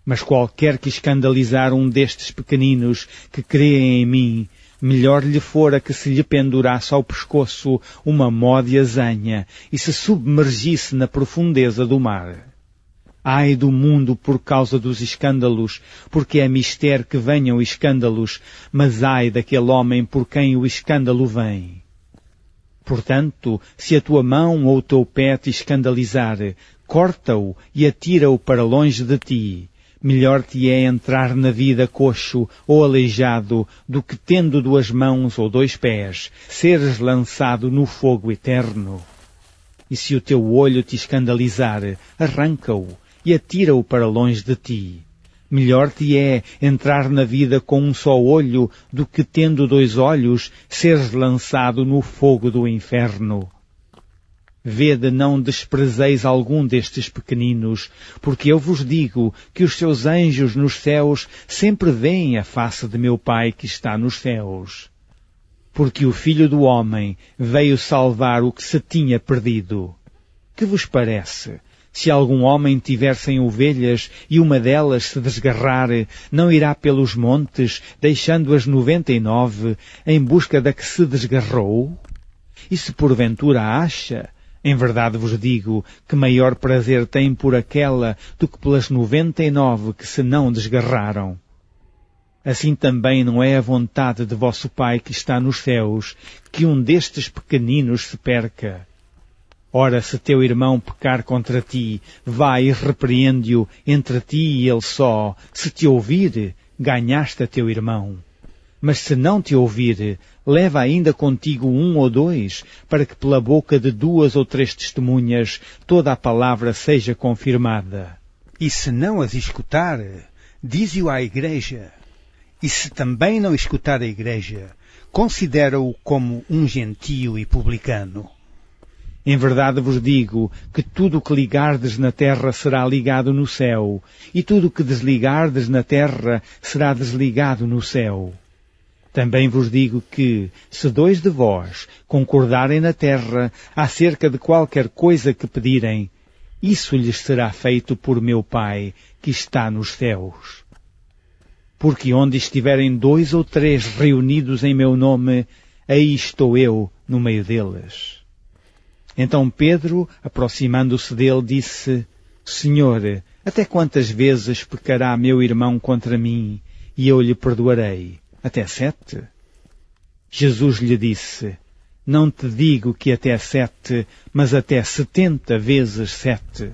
Mas qualquer que escandalizar um destes pequeninos que creem em mim, melhor lhe fora que se lhe pendurasse ao pescoço uma mó de azanha e se submergisse na profundeza do mar. Ai do mundo por causa dos escândalos, porque é mister que venham escândalos, mas ai daquele homem por quem o escândalo vem. Portanto, se a tua mão ou o teu pé te escandalizar, corta-o e atira-o para longe de ti. Melhor te é entrar na vida coxo ou aleijado do que tendo 2 mãos ou 2 pés, seres lançado no fogo eterno. E se o teu olho te escandalizar, arranca-o e atira-o para longe de ti. Melhor te é entrar na vida com um só olho do que tendo 2 olhos, seres lançado no fogo do inferno. Vede, não desprezeis algum destes pequeninos, porque eu vos digo que os seus anjos nos céus sempre veem a face de meu Pai que está nos céus. Porque o Filho do Homem veio salvar o que se tinha perdido. Que vos parece? Se algum homem tiver 100 ovelhas e uma delas se desgarrar, não irá pelos montes, deixando as 99, em busca da que se desgarrou? E se porventura a acha, em verdade vos digo que maior prazer tem por aquela do que pelas 99 que se não desgarraram. Assim também não é a vontade de vosso Pai que está nos céus, que um destes pequeninos se perca. Ora, se teu irmão pecar contra ti, vai e repreende-o entre ti e ele só. Se te ouvir, ganhaste a teu irmão. Mas se não te ouvir, leva ainda contigo 1 ou 2, para que pela boca de 2 ou 3 testemunhas toda a palavra seja confirmada. E se não as escutar, dize-o à igreja. E se também não escutar a igreja, considera-o como um gentio e publicano. Em verdade vos digo que tudo o que ligardes na terra será ligado no céu, e tudo o que desligardes na terra será desligado no céu. Também vos digo que, se 2 de vós concordarem na terra acerca de qualquer coisa que pedirem, isso lhes será feito por meu Pai que está nos céus. Porque onde estiverem 2 ou 3 reunidos em meu nome, aí estou eu no meio deles. Então Pedro, aproximando-se dele, disse: Senhor, até quantas vezes pecará meu irmão contra mim, e eu lhe perdoarei? Até 7? Jesus lhe disse: Não te digo que até 7, mas até 70 vezes 7.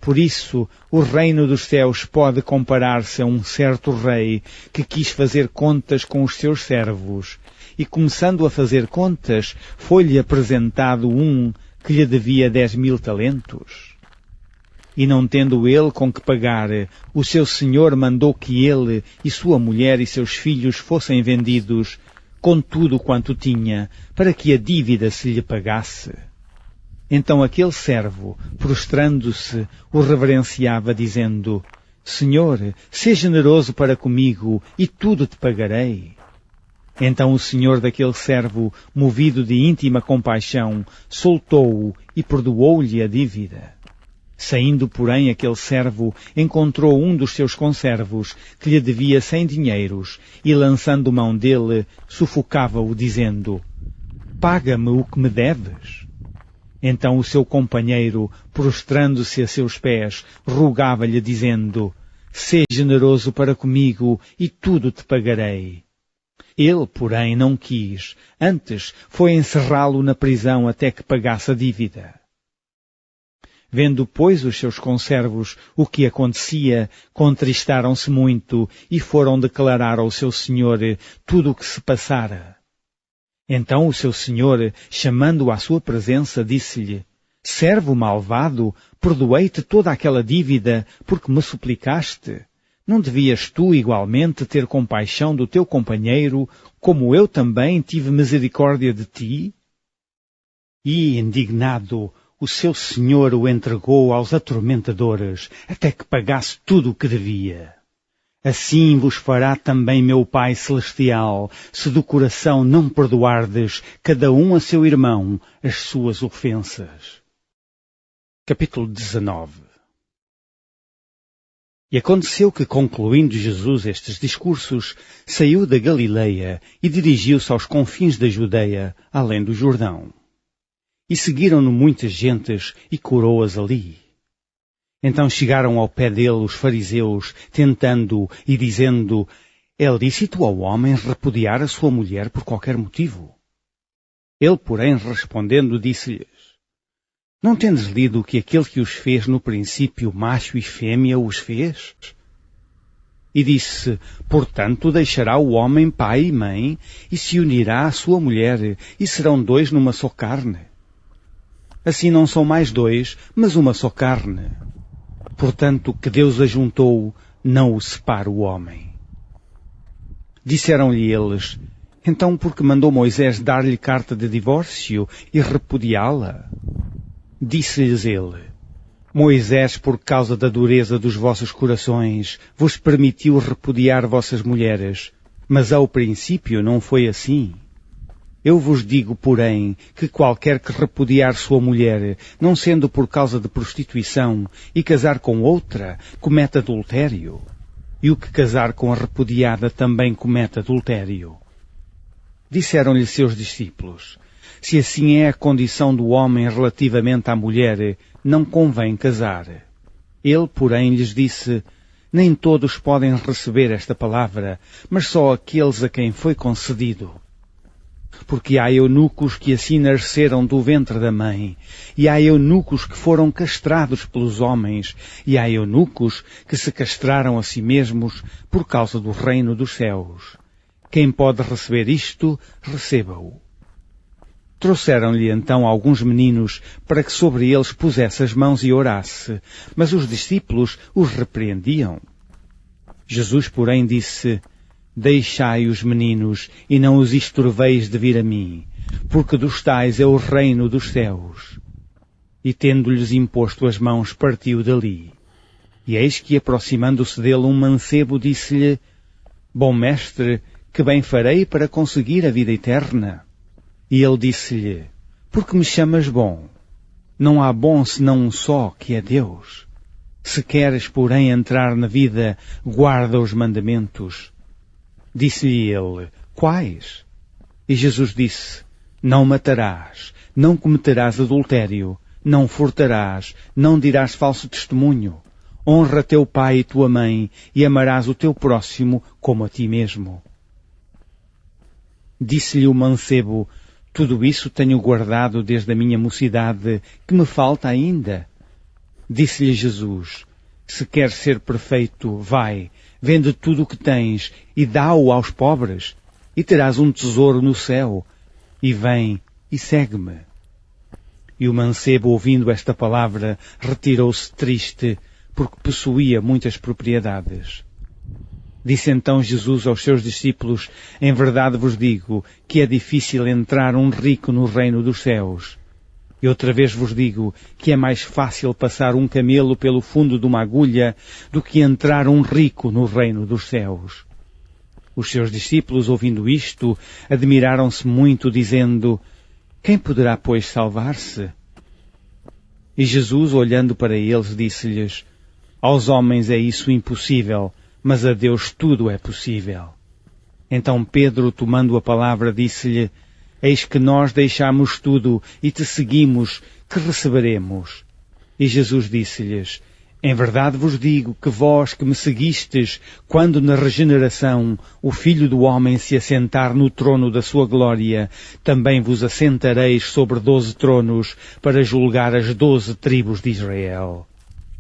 Por isso, o reino dos céus pode comparar-se a um certo rei que quis fazer contas com os seus servos, e começando a fazer contas, foi-lhe apresentado um que lhe devia 10.000 talentos. E não tendo ele com que pagar, o seu senhor mandou que ele e sua mulher e seus filhos fossem vendidos, com tudo quanto tinha, para que a dívida se lhe pagasse. Então aquele servo, prostrando-se, o reverenciava, dizendo: Senhor, seja generoso para comigo, e tudo te pagarei. Então o senhor daquele servo, movido de íntima compaixão, soltou-o e perdoou-lhe a dívida. Saindo, porém, aquele servo encontrou um dos seus conservos, que lhe devia 100 dinheiros, e lançando mão dele, sufocava-o, dizendo: Paga-me o que me deves. Então o seu companheiro, prostrando-se a seus pés, rogava-lhe, dizendo: Seja generoso para comigo, e tudo te pagarei. Ele, porém, não quis, antes foi encerrá-lo na prisão até que pagasse a dívida. Vendo, pois, os seus conservos o que acontecia, contristaram-se muito e foram declarar ao seu senhor tudo o que se passara. Então o seu senhor, chamando-o à sua presença, disse-lhe: Servo malvado, perdoei-te toda aquela dívida porque me suplicaste. Não devias tu igualmente ter compaixão do teu companheiro, como eu também tive misericórdia de ti? E, indignado, o seu senhor o entregou aos atormentadores, até que pagasse tudo o que devia. Assim vos fará também meu Pai Celestial, se do coração não perdoardes, cada um a seu irmão, as suas ofensas. Capítulo 19. E aconteceu que, concluindo Jesus estes discursos, saiu da Galileia e dirigiu-se aos confins da Judeia, além do Jordão. E seguiram-no muitas gentes e curou-as ali. Então chegaram ao pé dele os fariseus, tentando-o e dizendo: é lícito ao homem repudiar a sua mulher por qualquer motivo? Ele, porém, respondendo, disse-lhes: não tendes lido que aquele que os fez no princípio, macho e fêmea, os fez? E disse: portanto, deixará o homem pai e mãe, e se unirá à sua mulher, e serão dois numa só carne. Assim não são mais dois, mas uma só carne. Portanto, que Deus ajuntou, não o separa o homem. Disseram-lhe eles: então por que mandou Moisés dar-lhe carta de divórcio e repudiá-la? Disse-lhes ele: Moisés, por causa da dureza dos vossos corações, vos permitiu repudiar vossas mulheres, mas ao princípio não foi assim. Eu vos digo, porém, que qualquer que repudiar sua mulher, não sendo por causa de prostituição, e casar com outra, comete adultério. E o que casar com a repudiada também comete adultério. Disseram-lhe seus discípulos: se assim é a condição do homem relativamente à mulher, não convém casar. Ele, porém, lhes disse: nem todos podem receber esta palavra, mas só aqueles a quem foi concedido. Porque há eunucos que assim nasceram do ventre da mãe, e há eunucos que foram castrados pelos homens, e há eunucos que se castraram a si mesmos por causa do reino dos céus. Quem pode receber isto, receba-o. Trouxeram-lhe então alguns meninos para que sobre eles pusesse as mãos e orasse, mas os discípulos os repreendiam. Jesus, porém, disse: deixai os meninos e não os estorveis de vir a mim, porque dos tais é o reino dos céus. E tendo-lhes imposto as mãos, partiu dali. E eis que, aproximando-se dele um mancebo, disse-lhe: bom mestre, que bem farei para conseguir a vida eterna? E ele disse-lhe: por que me chamas bom? Não há bom senão um só, que é Deus. Se queres, porém, entrar na vida, guarda os mandamentos. Disse-lhe ele: quais? E Jesus disse: não matarás, não cometerás adultério, não furtarás, não dirás falso testemunho, honra teu pai e tua mãe, e amarás o teu próximo como a ti mesmo. Disse-lhe o mancebo: tudo isso tenho guardado desde a minha mocidade, que me falta ainda? Disse-lhe Jesus: se queres ser perfeito, vai, vende tudo o que tens e dá-o aos pobres, e terás um tesouro no céu, e vem e segue-me. E o mancebo, ouvindo esta palavra, retirou-se triste, porque possuía muitas propriedades. Disse então Jesus aos seus discípulos: em verdade vos digo que é difícil entrar um rico no reino dos céus. E outra vez vos digo que é mais fácil passar um camelo pelo fundo de uma agulha do que entrar um rico no reino dos céus. Os seus discípulos, ouvindo isto, admiraram-se muito, dizendo: quem poderá, pois, salvar-se? E Jesus, olhando para eles, disse-lhes: aos homens é isso impossível, mas a Deus tudo é possível. Então Pedro, tomando a palavra, disse-lhe: eis que nós deixamos tudo e te seguimos, que receberemos? E Jesus disse-lhes: em verdade vos digo que vós que me seguistes, quando na regeneração o Filho do Homem se assentar no trono da sua glória, também vos assentareis sobre 12 tronos para julgar as 12 tribos de Israel.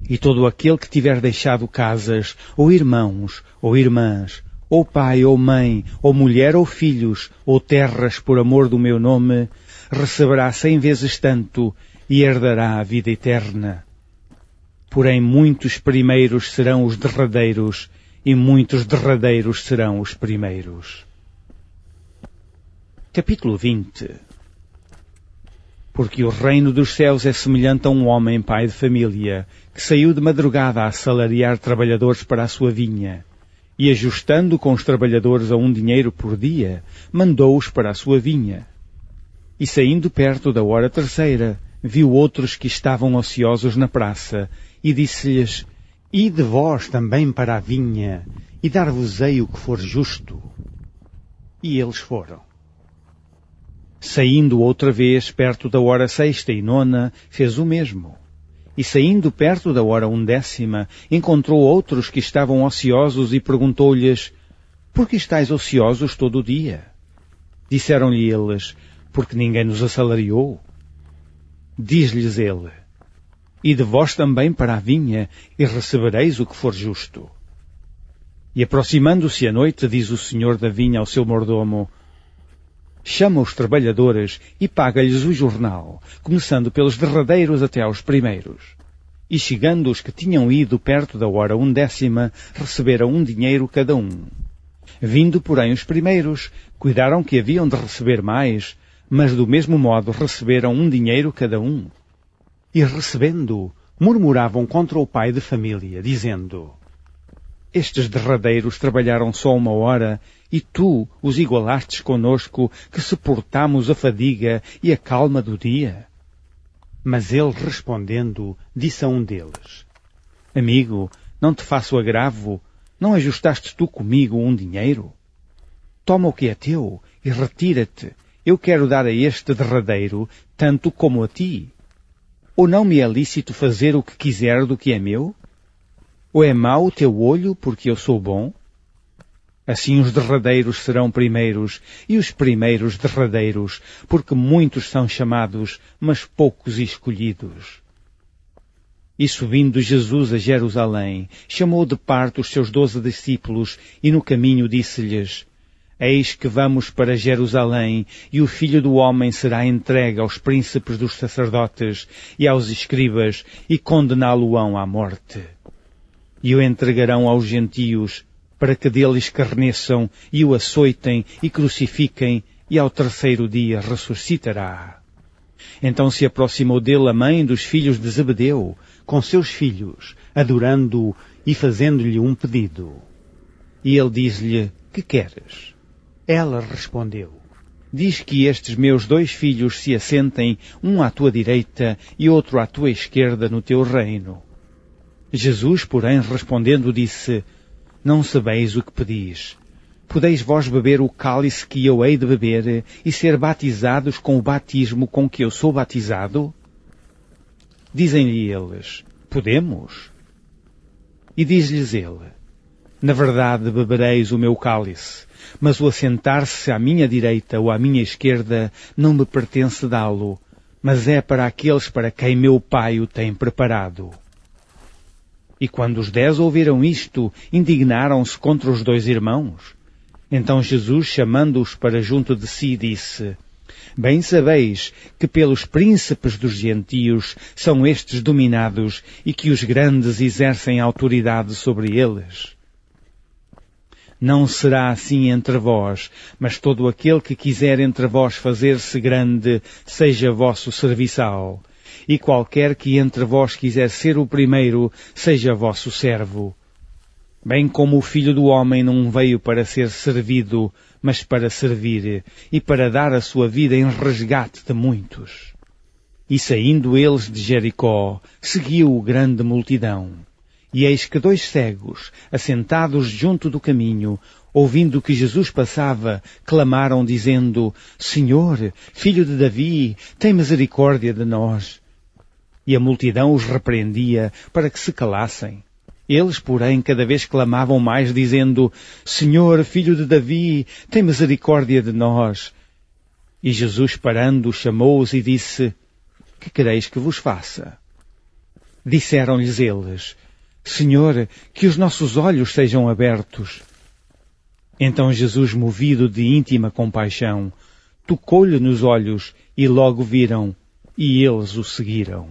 E todo aquele que tiver deixado casas, ou irmãos, ou irmãs, ou pai, ou mãe, ou mulher, ou filhos, ou terras por amor do meu nome, receberá 100 vezes tanto e herdará a vida eterna. Porém muitos primeiros serão os derradeiros, e muitos derradeiros serão os primeiros. Capítulo 20. Porque o reino dos céus é semelhante a um homem pai de família, que saiu de madrugada a assalariar trabalhadores para a sua vinha, e ajustando com os trabalhadores a um dinheiro por dia, mandou-os para a sua vinha. E saindo perto da hora terceira, viu outros que estavam ociosos na praça, e disse-lhes: Ide vós também para a vinha, e dar-vos-ei o que for justo. E eles foram. Saindo outra vez perto da hora 6ª e 9ª, fez o mesmo. E saindo perto da hora 11ª, encontrou outros que estavam ociosos e perguntou-lhes: por que estáis ociosos todo o dia? Disseram-lhe eles: porque ninguém nos assalariou. Diz-lhes ele: ide vós também para a vinha, e recebereis o que for justo. E aproximando-se a noite, diz o senhor da vinha ao seu mordomo: chama os trabalhadores e paga-lhes o jornal, começando pelos derradeiros até aos primeiros. E chegando os que tinham ido perto da hora 11ª, receberam um dinheiro cada um. Vindo, porém, os primeiros, cuidaram que haviam de receber mais, mas do mesmo modo receberam um dinheiro cada um. E recebendo, murmuravam contra o pai de família, dizendo: estes derradeiros trabalharam só 1 hora, e tu os igualastes conosco, que suportamos a fadiga e a calma do dia? Mas ele, respondendo, disse a um deles: amigo, não te faço agravo, não ajustaste tu comigo um dinheiro? Toma o que é teu e retira-te, eu quero dar a este derradeiro tanto como a ti. Ou não me é lícito fazer o que quiser do que é meu? Ou é mau o teu olho porque eu sou bom? Assim os derradeiros serão primeiros, e os primeiros derradeiros, porque muitos são chamados, mas poucos escolhidos. E subindo Jesus a Jerusalém, chamou de parte os seus 12 discípulos, e no caminho disse-lhes: eis que vamos para Jerusalém, e o Filho do Homem será entregue aos príncipes dos sacerdotes e aos escribas, e condená-lo-ão à morte. E o entregarão aos gentios, para que dele escarneçam e o açoitem e crucifiquem, e ao 3º dia ressuscitará. Então se aproximou dele a mãe dos filhos de Zebedeu, com seus filhos, adorando-o e fazendo-lhe um pedido. E ele diz-lhe: que queres? Ela respondeu: diz que estes meus 2 filhos se assentem, um à tua direita e outro à tua esquerda no teu reino. Jesus, porém, respondendo, disse: não sabeis o que pedis. Podeis vós beber o cálice que eu hei de beber e ser batizados com o batismo com que eu sou batizado? Dizem-lhe eles: podemos. E diz-lhes ele: na verdade bebereis o meu cálice, mas o assentar-se à minha direita ou à minha esquerda não me pertence dá-lo, mas é para aqueles para quem meu Pai o tem preparado. E quando os 10 ouviram isto, indignaram-se contra os 2 irmãos. Então Jesus, chamando-os para junto de si, disse: bem sabeis que pelos príncipes dos gentios são estes dominados e que os grandes exercem autoridade sobre eles. Não será assim entre vós, mas todo aquele que quiser entre vós fazer-se grande, seja vosso serviçal. E qualquer que entre vós quiser ser o primeiro, seja vosso servo. Bem como o Filho do Homem não veio para ser servido, mas para servir, e para dar a sua vida em resgate de muitos. E saindo eles de Jericó, seguiu grande multidão. E eis que 2 cegos, assentados junto do caminho, ouvindo que Jesus passava, clamaram dizendo: Senhor, Filho de Davi, tem misericórdia de nós. E a multidão os repreendia para que se calassem. Eles, porém, cada vez clamavam mais, dizendo: Senhor, Filho de Davi, tem misericórdia de nós. E Jesus, parando, chamou-os e disse: Que quereis que vos faça? Disseram-lhes eles: Senhor, que os nossos olhos sejam abertos. Então Jesus, movido de íntima compaixão, tocou-lhe nos olhos e logo viram, e eles o seguiram.